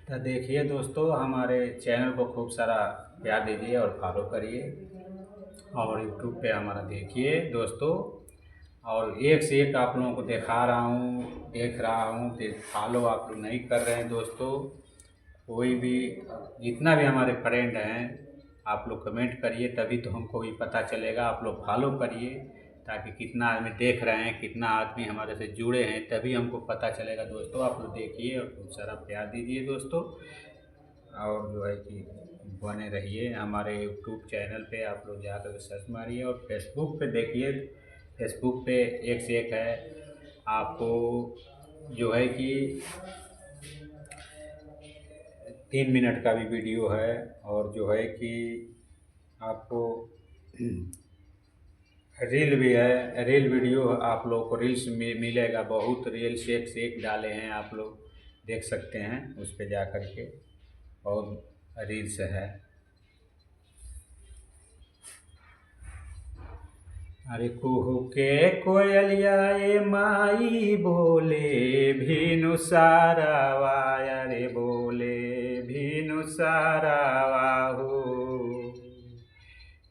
तो देखिए दोस्तों, हमारे चैनल को खूब सारा प्यार दीजिए और फॉलो करिए और यूट्यूब पे हमारा देखिए दोस्तों। और एक से एक आप लोगों को दिखा रहा हूँ, देख रहा हूँ, फॉलो आप लोग नहीं कर रहे हैं दोस्तों। कोई भी जितना भी हमारे फ्रेंड हैं, आप लोग कमेंट करिए, तभी तो हमको भी पता चलेगा। आप लोग फॉलो करिए ताकि कितना आदमी देख रहे हैं, कितना आदमी हमारे से जुड़े हैं, तभी हमको पता चलेगा दोस्तों। आप लोग देखिए और खूब सारा प्यार दीजिए दोस्तों। और जो है कि बने रहिए हमारे यूट्यूब चैनल पे। आप लोग जाकर सर्च मारिए और फेसबुक पे देखिए। फेसबुक पे एक से एक है। आपको जो है कि 3 मिनट का भी वीडियो है, और जो है कि आपको रील भी है। रील वीडियो आप लोग को रील्स में मिलेगा, बहुत रील्स एक से एक डाले हैं, आप लोग देख सकते हैं उस पर जा कर के। और रील्स है। अरे कुहू के कोयलिया ए माई बोले भीनु सारावा, अरे बोले भीनु सारावा हो।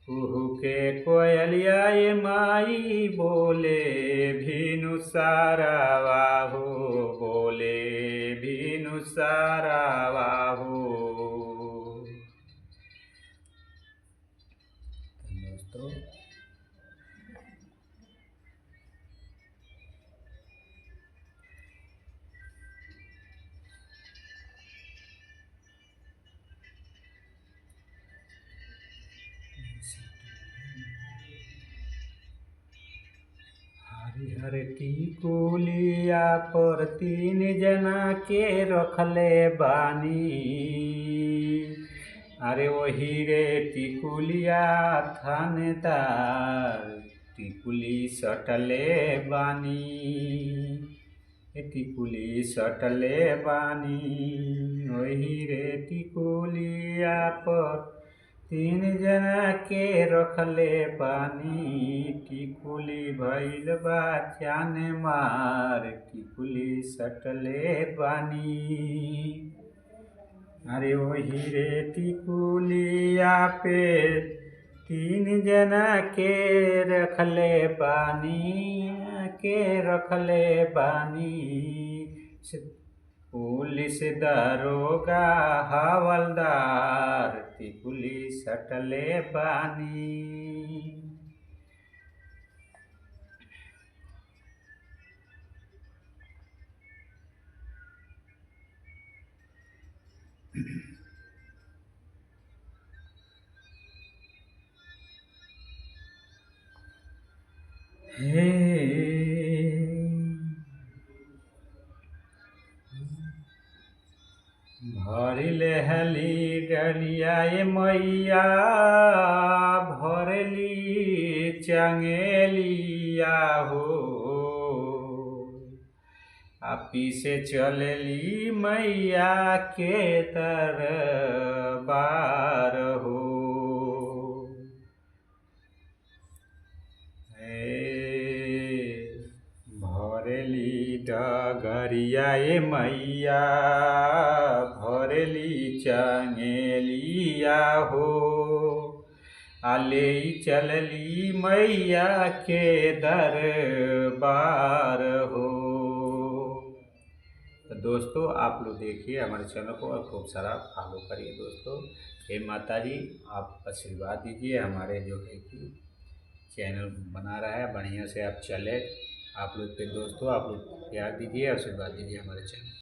कुहू के कोयलिया ए माई बोले भीनु सारावा हो, बोले भीनु सारावा हो। दोस्तों हरिहर टिकुलिया पर 3 जना के रखले बानी। अरे वही रे टिकुलिया थानेदार टिकुली सटले बानी। टिकुली सटले बानी वही रे टिकुलिया पर 3 जना के रखले बानी। टिकुली भइल बा जान मार टिकुली सटले बानी। अरे वही रे टिकुलिया पे 3 जना के रखले बानी। पुलिस दरोगा हवलदार टिकुली सटले बानी। भरिले हली डलिया ए मैया भरली चंगेलिया हो। पीछे चलली मैया के दरबार हो। भरली डगरिया ए मैया भरली चंगेलिया हो। आले चलली मैया के दरबार हो। तो दोस्तों आप लोग देखिए हमारे चैनल को और खूब सारा फॉलो करिए दोस्तों। हे माता जी, आप आशीर्वाद दीजिए, हमारे जो है कि चैनल बना रहा है बढ़िया से आप चले। आप लोग के दोस्तों आप लोग प्यार दीजिए, आशीर्वाद दीजिए हमारे चैनल।